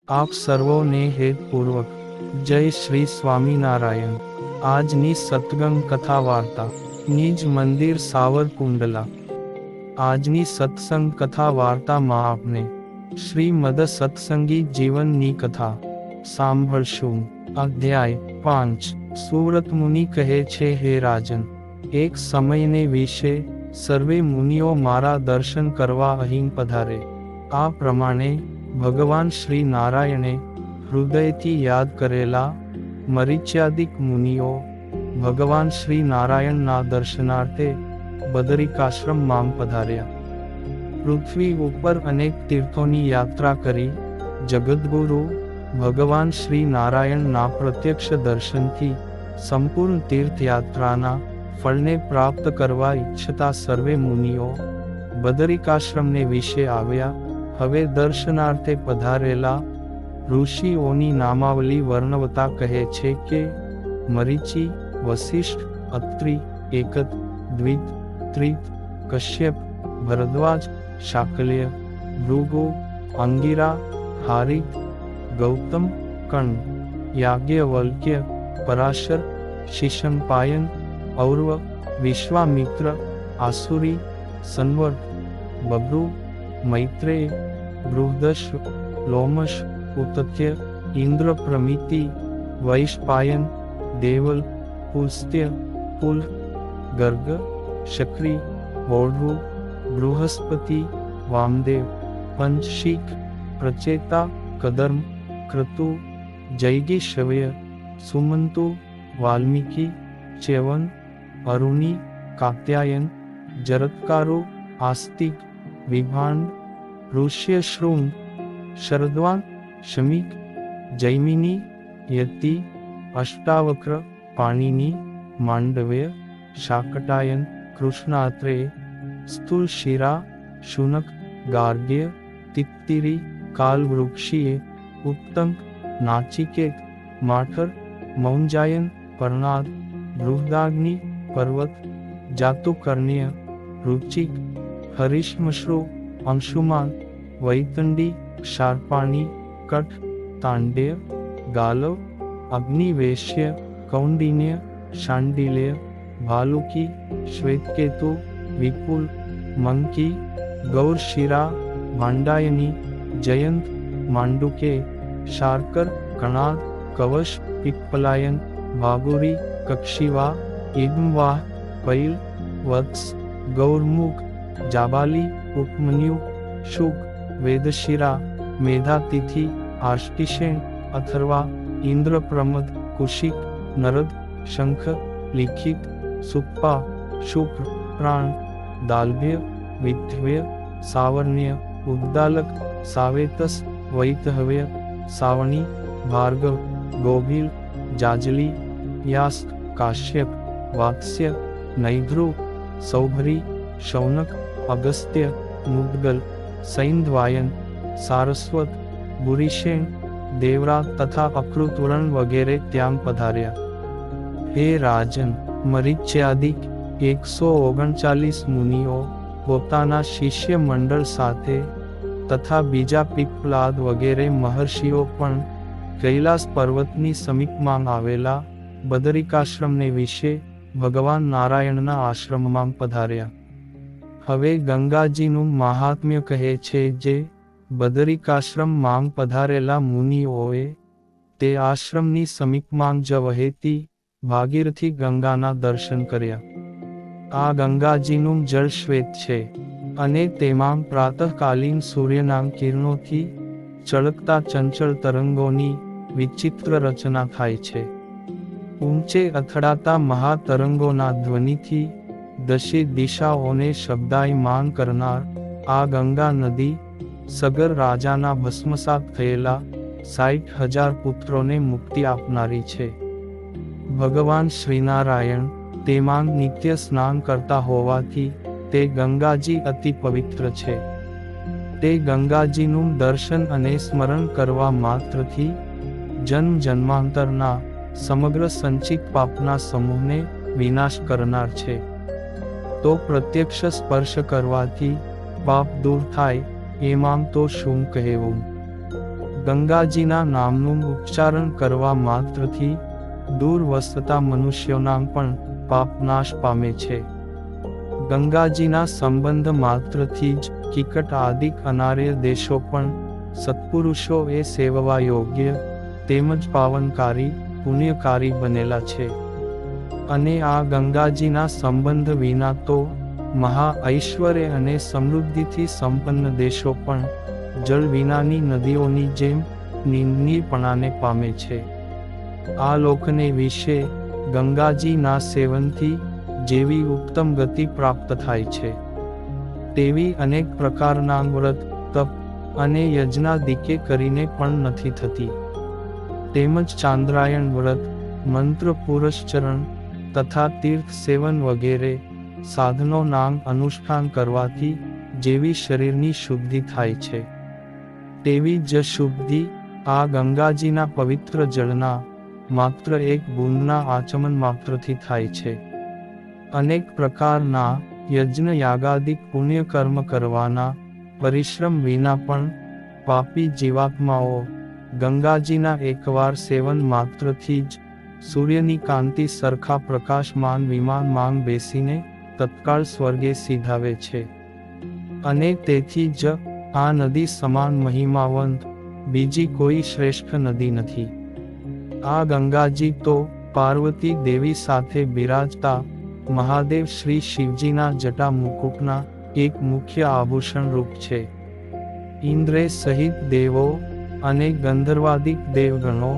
આપ સર્વોને હેતપૂર્વક જય શ્રી સ્વામિનારાયણ। આજની સત્સંગ કથા વાર્તા નિજ મંદિર સાવરકુંડલા। આજની સત્સંગ કથા વાર્તામાં આપને શ્રીમદ સત્સંગી જીવનની કથા સાંભળશું। અધ્યાય 5। સુવ્રત મુનિ કહે છે, હે રાજન, એક સમયને વિશે સર્વે મુનિઓ મારા દર્શન કરવા અહીં પધારે। આ પ્રમાણે ભગવાન શ્રી નારાયણે હૃદયથી યાદ કરેલા મરીચ્યાદિક મુનિઓ ભગવાન શ્રી નારાયણના દર્શનાર્થે બદરિકાશ્રમમાં પધાર્યા। પૃથ્વી ઉપર અનેક તીર્થોની યાત્રા કરી જગદ્ગુરુ ભગવાન શ્રી નારાયણના પ્રત્યક્ષ દર્શનથી સંપૂર્ણ તીર્થયાત્રાના ફળને પ્રાપ્ત કરવા ઈચ્છતા સર્વે મુનિઓ બદરિકાશ્રમને વિશે આવ્યા। હવે દર્શનાર્થે પધારેલા ઋષિઓની નામાવલી વર્ણવતા કહે છે કે મરીચી, વસિષ્ઠ, અત્રિ, એકત, દ્વિત, ત્રિત, કશ્યપ, ભરદ્વાજ, શાકલ્ય, ભૃગુ, અંગિરા, હારિત, ગૌતમ, કણ, યાજ્ઞવલ્ક્ય, પરાશર, શિશંપાયન, ઔર્વ, વિશ્વામિત્ર, આસુરી, સંવર્ત, બભ્રુ, મૈત્રેય, બૃહદશ્વ, લોમશ, ઉતત્ય, ઇન્દ્ર પ્રમિતિ, વૈશપાયન, દેવલ, પુલસ્ત્ય, પુલ, ગર્ગ, શક્રી, વોઢુ, બૃહસ્પતિ, વામદેવ, પંચશીક, પ્રચેતા, કદર્મ, ક્રતુ, જૈગીશવ્ય, સુમંતુ, વાલ્મીકી, ચ્યવન, અરુણી, કાત્યાયન, જરત્કારુ, આસ્તિક, વિભાંડ, ઋષ્યશૃંગ, શરદ્વાન, શમીક, જૈમિની, યતિ, અષ્ટાવક્ર, પાણિની, માંડવ્ય, શાકટાયન, કૃષ્ણાત્રેય, સ્થૂલશિરા, શુનક, ગાર્ગ્ય, તિત્તિરી, કાલવૃક્ષીય, ઉત્તંક, નાચિકેત, માઠર, મૌંજાયન, પરનાદ, બૃહદાગ્નિ, પર્વત, જાતુકર્ણ્ય, રુચિક, હરિશ્મશ્રુ, અંશુમાન, વૈતંડી, શાર્પાણી, કઠ, તાંડ્ય, ગાલવ, અગ્નિવેશ્ય, કૌંડિન્ય, શાંડિલ્ય, ભાલુકી, શ્વેતકેતુ, વિપુલ, મંકી, ગૌરશિરા, ભાંડાયની, જયંત, માંડુકે, શાર્કર, કણાદ, કવશ, પિપ્પલાયન, ભાગુરી, કક્ષિવા, ઇદમવાહ, પૈલ, વત્સ, ગૌરમુખ, જાબાલી, ઉપમન્યુ, શુક, વેદશિરા, મેધાતિથિ, આષ્ટિશેણ, અથર્વા, ઇન્દ્રપ્રમદ, કુશિક, નરદ, શંખ, લિખિત, સુપ્પા, શુક્ર, પ્રાણ, દાલ્ભ્ય, વિદ્ધવ્ય, સાવર્ણ્ય, ઉદ્દાલક, સાવેતસ, વૈતહવ્ય, સાવણી, ભાર્ગવ, ગોભીલ, જાજલી, યાસ્ક, કાશ્યપ, વાત્સ્ય, નૈધ્રુ, સૌભરી, શૌનક, અગસ્ત્ય, મુદ્ગલ, સૈંધવાયન, સારસ્વત, બુરિશેણ, દેવરાત તથા અકૃતવર્ણ વગેરે ત્યાં પધાર્યા। હે રાજન, મરીચ્યાદિક 139 મુનિઓ પોતાના શિષ્ય મંડળ સાથે તથા બીજા પીપ્પલાદ વગેરે મહર્ષિઓ પણ કૈલાસ પર્વતની સમીપમાં આવેલા બદરિકાશ્રમને વિશે ભગવાન નારાયણના આશ્રમમાં પધાર્યા। હવે ગંગાજીનું મહાત્મ્ય કહે છે જે બદરિકાશ્રમમાં પધારેલા મુનિઓએ તે આશ્રમની સમીપમાં જ વહેતી ભાગીરથી ગંગાના દર્શન કર્યા। આ ગંગાજીનું જળ શ્વેત છે અને તેમાં પ્રાતઃકાલીન સૂર્યના કિરણોથી ચળકતા ચંચળ તરંગોની વિચિત્ર રચના થાય છે। ઊંચે અથડાતા મહાતરંગોના ધ્વનિથી દશે દિશાઓને શબ્દાયમાન કરનાર આ ગંગા નદી સગર રાજાના ભસ્મસાત થયેલા 60,000 પુત્રોને મુક્તિ આપનારી છે। ભગવાન શ્રીનારાયણ તેમાં નિત્ય સ્નાન કરતા હોવાથી તે ગંગાજી અતિ પવિત્ર છે। તે ગંગાજીનું દર્શન અને સ્મરણ કરવા માત્રથી જન્મ જન્માંતરના સમગ્ર સંચિત પાપના સમૂહને વિનાશ કરનાર છે। તો પ્રત્યક્ષ સ્પર્શ કરવાથી પાપ દૂર થાય એમાં તો શું કહેવું। ગંગાજીના નામનું ઉચ્ચારણ કરવા માત્રથી દૂર વસતા મનુષ્યોના પણ પાપ નાશ પામે છે. ગંગાજીના સંબંધ માત્રથી જ કિકટ આદિક અનાર્ય દેશો પણ સત્પુરુષો એ સેવવા યોગ્ય તેમજ પાવનકારી પુણ્યકારી બનેલા છે. અને આ ગંગાજીના સંબંધ વિના તો મહા ઐશ્વર્ય અને સમૃદ્ધિથી સંપન્ન દેશો પણ જળ વિનાની નદીઓની જેમ નિંદનીયપણાને પામે છે. આ લોકને વિશે ગંગાજીના સેવનથી જેવી ઉત્તમ ગતિ પ્રાપ્ત થાય છે તેવી અનેક પ્રકારના વ્રત તપ અને યજ્ઞાદિકે કરીને પણ નથી થતી. તેમજ ચાંદ્રાયણ વ્રત મંત્ર પુરસ્ચરણ તથા તીર્થ સેવન વગેરે સાધનો નામ અનુષ્ઠાન કરવાથી જેવી શરીરની શુદ્ધિ થાય છે તેવી જ શુદ્ધિ આ ગંગાજીના પવિત્ર જળના માત્ર એક બૂંદના આચમન માત્રથી થાય છે. અનેક પ્રકારના યજ્ઞ યાગાદિક પુણ્યકર્મ કરવાના પરિશ્રમ વિના પણ પાપી જીવાત્માઓ ગંગાજીના એકવાર સેવન માત્રથી જ સૂર્યની કાંતિ સરખા પ્રકાશમાન વિમાનમાં બેસીને તત્કાળ સ્વર્ગે સીધાવે છે. અને તેથી જ આ નદી સમાન મહિમાવંત બીજી કોઈ શ્રેષ્ઠ નદી નથી. આ ગંગાજી તો પાર્વતી દેવી સાથે બિરાજતા મહાદેવ શ્રી શિવજીના જટા મુકુટના એક મુખ્ય આભૂષણ રૂપ છે. ઇન્દ્રે સહિત દેવો અને ગંધર્વાદિક દેવગણો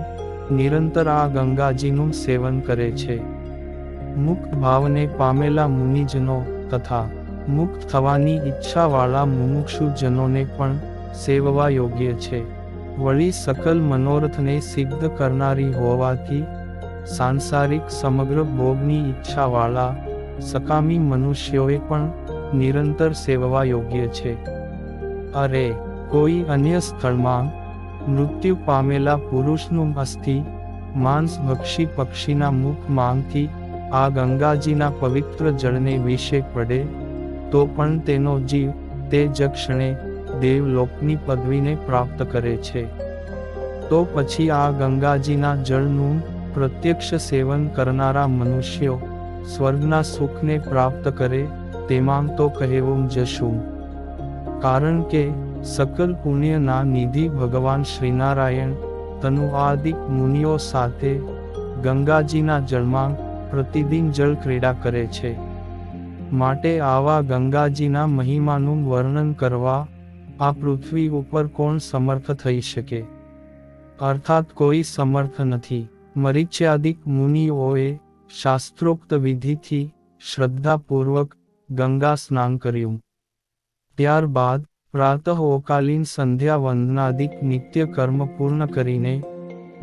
નિરંતર આ ગંગાજીનું સેવન કરે છે. મુક્ત ભાવને પામેલા મુનિજનો તથા મુક્ત થવાની ઈચ્છાવાળા મુમુક્ષુજનોને પણ સેવવા યોગ્ય છે. વળી સકલ મનોરથને સિદ્ધ કરનારી હોવાથી સાંસારિક સમગ્ર ભોગની ઈચ્છાવાળા સકામી મનુષ્યોએ પણ નિરંતર સેવવા યોગ્ય છે. અરે કોઈ અન્ય સ્થળમાં મૃત્યુ પામેલા પુરુષનું અસ્થિ માંસભક્ષી પક્ષીના મુખ માંગથી આ ગંગાજીના પવિત્ર જળને વિશે પડે તો પણ તેનો જીવ તે જ ક્ષણે દેવલોકની પદવીને પ્રાપ્ત કરે છે. તો પછી આ ગંગાજીના જળનું પ્રત્યક્ષ સેવન કરનારા મનુષ્યો સ્વર્ગના સુખને પ્રાપ્ત કરે તેમાં તો કહેવું જ શું. કારણ કે સકલ પુણ્યના નિધિ ભગવાન શ્રીનારાયણ તનુઆદિક મુનિઓ સાથે ગંગાજીના જળમાં પ્રતિદિન જળ ક્રીડા કરે છે. માટે આવા ગંગાજીના મહિમાનું વર્ણન કરવા આ પૃથ્વી ઉપર કોણ સમર્થ થઈ શકે? અર્થાત કોઈ સમર્થ નથી. મરીચ્યાદિક મુનિઓએ શાસ્ત્રોક્ત વિધિથી શ્રદ્ધાપૂર્વક ગંગા સ્નાન કર્યું. ત્યારબાદ પ્રાતઃકાલીન સંધ્યા વંદનાદિક નિત્ય કર્મ પૂર્ણ કરીને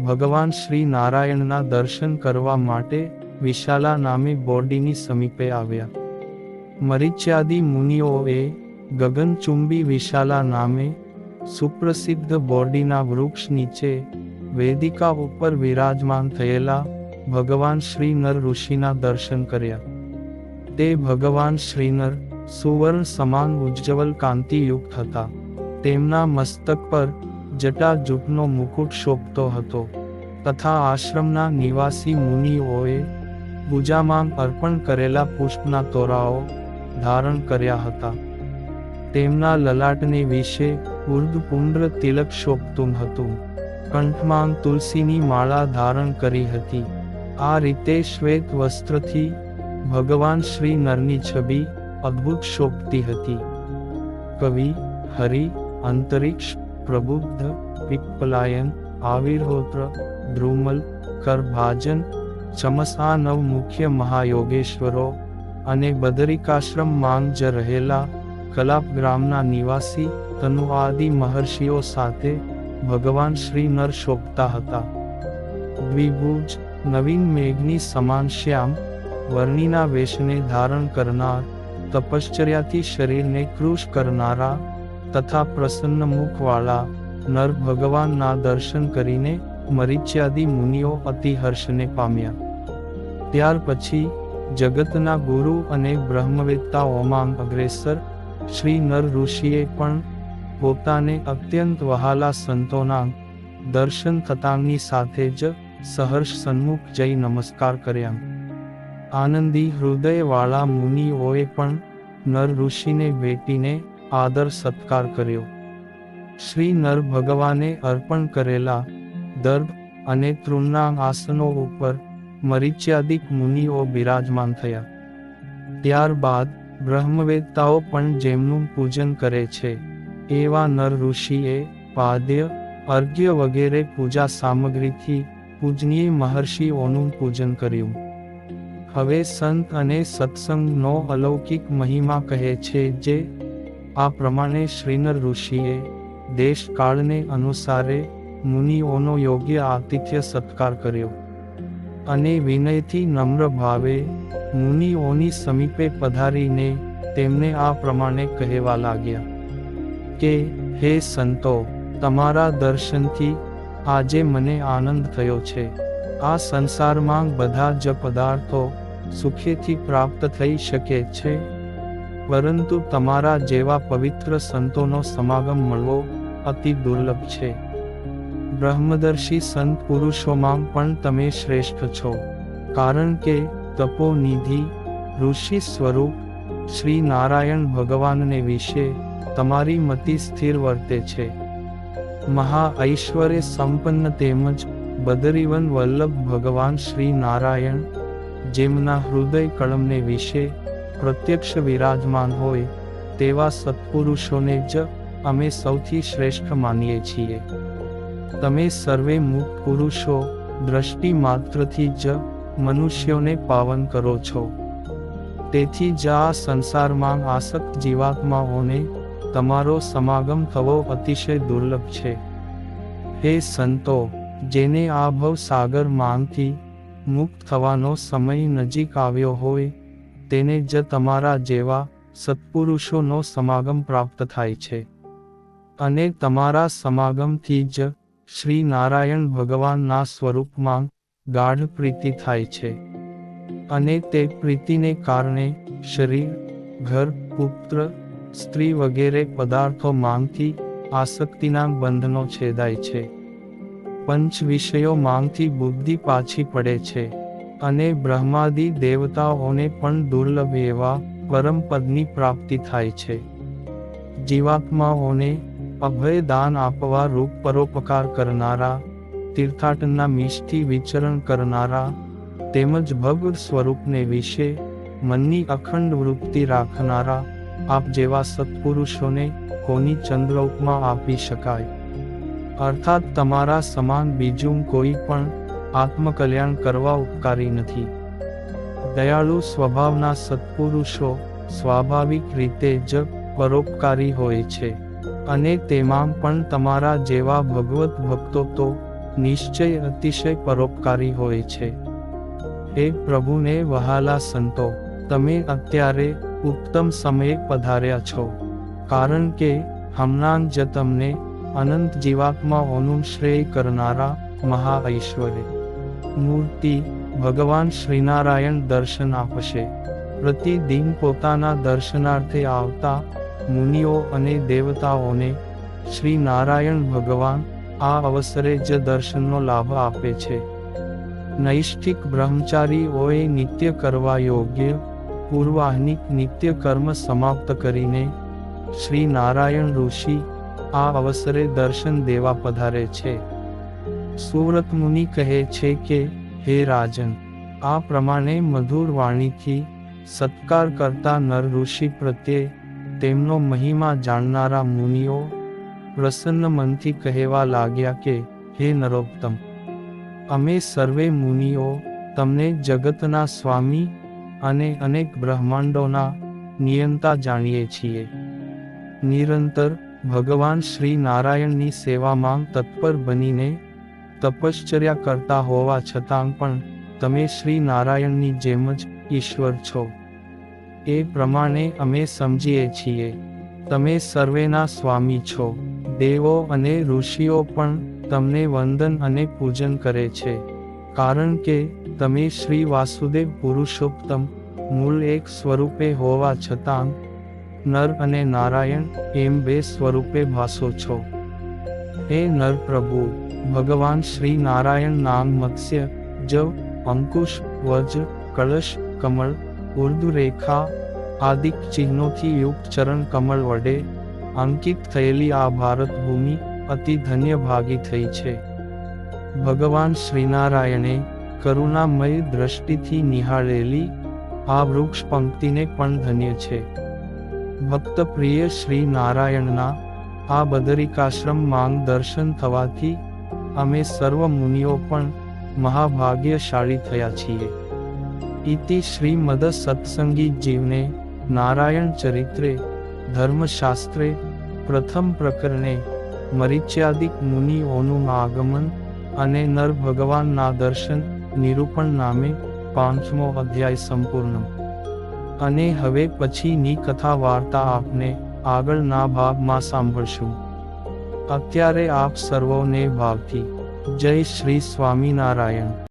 ભગવાન શ્રી નારાયણના દર્શન કરવા માટે વિશાલા નામે બોરડીની સમીપે આવ્યા. મરીચ્યાદિ મુનિઓએ ગગનચુંબી વિશાલા નામે સુપ્રસિદ્ધ બોરડીના વૃક્ષ નીચે વેદિકા ઉપર વિરાજમાન થયેલા ભગવાન શ્રી નર ઋષિના દર્શન કર્યા. તે ભગવાન શ્રીનર સુવર્ણ સમાન ઉજ્જવલ કાંતિયુક્ત હતા. તેમના મસ્તક પર જટાજૂટનો મુકુટ શોભતો હતો તથા આશ્રમના નિવાસી મુનિઓએ પૂજામાં અર્પણ કરેલા પુષ્પના તોરાઓ ધારણ કર્યા હતા. તેમના લલાટને વિશે ઉર્ધપુંડ્ર તિલક શોભતું હતું. કંઠમાં તુલસીની માળા ધારણ કરી હતી. આ રીતે શ્વેત વસ્ત્રથી ભગવાન શ્રી નરની છબી અદ્ભુત શોભતી હતી. કવિ, હરિ, અંતરિક્ષ, પ્રબુદ્ધ, પીપ્પલાયન, આવિર્હોત્ર, દ્રુમલ, કરભાજન, ચમસ આ નવ મુખ્ય મહાયોગેશ્વરો અને બદરિકાશ્રમ માંગ જ રહેલા કલાપ ગ્રામના નિવાસી તનુઆદિ મહર્ષિઓ સાથે ભગવાન શ્રી નર શોભતા હતા. દ્વિભુજ, નવીન મેઘની સમાન શ્યામ વર્ણિના વેશને ધારણ કરનાર, તપશ્ચર્યાથી શરીરને કૃશ કરનારા તથા પ્રસન્ન મુખવાળા નર ભગવાનના દર્શન કરીને મરીચ્યાદિ મુનિઓ અતિ હર્ષને પામ્યા. ત્યાર પછી જગતના ગુરુ અને બ્રહ્મવેત્તાઓમાં અગ્રેસર શ્રી નર ઋષિએ પણ પોતાને અત્યંત વહાલા સંતોના દર્શન થતાંની સાથે જ સહર્ષ સન્મુખ જઈ નમસ્કાર કર્યા. આનંદી હૃદયવાળા મુનિઓએ પણ નર ઋષિને ભેટીને આદર સત્કાર કર્યો. શ્રી નર ભગવાને અર્પણ કરેલા દર્ભ અને તૃણના આસનો ઉપર મરીચ્યાદિક મુનિઓ બિરાજમાન થયા. ત્યારબાદ બ્રહ્મવેત્તાઓ પણ જેમનું પૂજન કરે છે એવા નર ઋષિએ પાદ્ય, અર્ઘ્ય વગેરે પૂજા સામગ્રીથી પૂજનીય મહર્ષિઓનું પૂજન કર્યું. હવે સંત અને સત્સંગનો અલૌકિક મહિમા કહે છે જે આ પ્રમાણે શ્રીનર ઋષિએ દેશકાળને અનુસારે મુનિઓનો યોગ્ય આતિથ્ય સત્કાર કર્યો અને વિનયથી નમ્ર ભાવે મુનિઓની સમીપે પધારીને તેમને આ પ્રમાણે કહેવા લાગ્યા કે હે સંતો, તમારા દર્શનથી આજે મને આનંદ થયો છે. આ સંસારમાં બધા જ પદાર્થો સુખેથી પ્રાપ્ત થઈ શકે છે, પરંતુ તમારા જેવા પવિત્ર સંતોનો સમાગમ મળવો અતિ દુર્લભ છે. બ્રહ્મદર્શી સંત પુરુષોમાં પણ તમે શ્રેષ્ઠ છો, કારણ કે તપોનિધિ ઋષિ સ્વરૂપ શ્રી નારાયણ ભગવાનને વિશે તમારી મતિ સ્થિર વર્તે છે. મહા ઐશ્વર્ય સંપન્ન તેમજ બદરીવન વલ્લભ ભગવાન શ્રી નારાયણ, જેમના હૃદય કળમને વિશે પ્રત્યક્ષ વિરાજમાન હોય તેવા સત્પુરુષોને જ અમે સૌથી શ્રેષ્ઠ માનીએ છીએ. તમે સર્વે મુક્ત પુરુષો દ્રષ્ટિ માત્રથી જ મનુષ્યોને પાવન કરો છો. તેથી જ આ સંસારમાં આસક્ત જીવાત્માઓને તમારો સમાગમ થવો અતિશય દુર્લભ છે. હે સંતો, જેને આ ભવ સાગર માંથી મુક્ત થવાનો સમય નજીક આવ્યો હોય તેને જ તમારા જેવા સત્પુરુષોનો સમાગમ પ્રાપ્ત થાય છે. અને તમારા સમાગમથી જ શ્રી નારાયણ ભગવાનના સ્વરૂપમાં ગાઢ પ્રીતિ થાય છે. અને તે પ્રીતિને કારણે શરીર, ઘર, પુત્ર, સ્ત્રી વગેરે પદાર્થો માંગથી આસક્તિના બંધનો છેદાય છે. પંચ વિષયો માંગથી બુદ્ધિ પાછી પડે છે અને બ્રહ્માદિ દેવતાઓને પણ દુર્લભ એવા પરમ પદની પ્રાપ્તિ થાય છે. જીવાત્માઓને અભય દાન આપવા રૂપ પરોપકાર કરનારા, તીર્થાટનના મીઠથી વિચરણ કરનારા તેમજ ભગવદ સ્વરૂપને વિશે મનની અખંડ વૃત્તિ રાખનારા આપ જેવા સત્પુરુષોને કોની ચંદ્ર ઉપમા આપી શકાય? અર્થાત તમારા સમાન બીજું કોઈ પણ આત્મકલ્યાણ કરવા ઉપકારી નથી. દયાળુ સ્વભાવના સત્પુરુષો સ્વાભાવિક રીતે જ પરોપકારી હોય છે અને તેમાં પણ તમારા જેવા ભગવત ભક્તો તો નિશ્ચય અતિશય પરોપકારી હોય છે. હે પ્રભુને વહાલા સંતો, તમે અત્યારે ઉત્તમ સમયે પધાર્યા છો, કારણ કે હમણાં જ તમને અનંત જીવાત્માઓનું શ્રેય કરનારા મહા ઐશ્વર્ય મૂર્તિ ભગવાન શ્રીનારાયણ દર્શન આપશે. પ્રતિદિન પોતાના દર્શનાર્થે આવતા મુનિઓ અને દેવતાઓને શ્રી નારાયણ ભગવાન આ અવસરે જ દર્શનનો લાભ આપે છે. નૈષ્ઠિક બ્રહ્મચારીઓએ નિત્ય કરવા યોગ્ય પૂર્વાહ્નિક નિત્ય કર્મ સમાપ્ત કરીને શ્રી નારાયણ ઋષિ આ અવસરે દર્શન દેવા પધારે છે. સુવ્રત મુનિ કહે છે કે હે રાજન, આ પ્રમાણે મધુર વાણીથી સત્કાર કરતા નર ઋષિ પ્રત્યે તેમનો મહિમા જાણનારા મુનિઓ પ્રસન્ન મનથી કહેવા લાગ્યા કે હે નરોત્તમ, અમે સર્વે મુનિઓ તમને જગતના સ્વામી અને અનેક બ્રહ્માંડોના નિયંતા જાણીએ છીએ. નિરંતર ભગવાન શ્રી નારાયણની સેવામાં તત્પર બનીને તપશ્ચર્યા કરતા હોવા છતાં પણ તમે શ્રી નારાયણની જેમ જ ઈશ્વર છો એ પ્રમાણે અમે સમજીએ છીએ. તમે સર્વેના સ્વામી છો. દેવો અને ઋષિઓ પણ તમને વંદન અને પૂજન કરે છે, કારણ કે તમે શ્રી વાસુદેવ પુરુષોત્તમ મૂળ એક સ્વરૂપે હોવા છતાં નર અને નારાયણ એમ બે સ્વરૂપે ભાસો છો. હે નર પ્રભુ, ભગવાન શ્રી નારાયણ નામ મત્સ્ય, જવ, અંકુશ, વજ્ર, કળશ, કમળ, ઉર્ધ્વરેખા આદિ ચિહ્નોથી યુક્ત ચરણ કમળ વડે અંકિત થયેલી આ ભારત ભૂમિ અતિ ધન્ય ભાગી થઈ છે. ભગવાન શ્રીનારાયણે કરુણામય દ્રષ્ટિથી નિહાળેલી આ વૃક્ષ પંક્તિને પણ ધન્ય છે. ભક્ત પ્રિય શ્રી નારાયણના આ બદરિકાશ્રમ માંગ દર્શન થવાથી અમે સર્વ મુનિઓ પણ મહાભાગ્યશાળી થયા છીએ. ઇતિ શ્રીમદ સત્સંગી જીવને નારાયણ ચરિત્રે ધર્મશાસ્ત્રે પ્રથમ પ્રકરણે મરીચ્યાદિક મુનિઓનું આગમન અને નર ભગવાનના દર્શન નિરૂપણ નામે 5મો અધ્યાય સંપૂર્ણ. અને હવે પછીની કથા વાર્તા આપને આગળના ભાગમાં સાંભળશું. અત્યારે આપ સર્વોને ભાવથી જય શ્રી સ્વામિનારાયણ.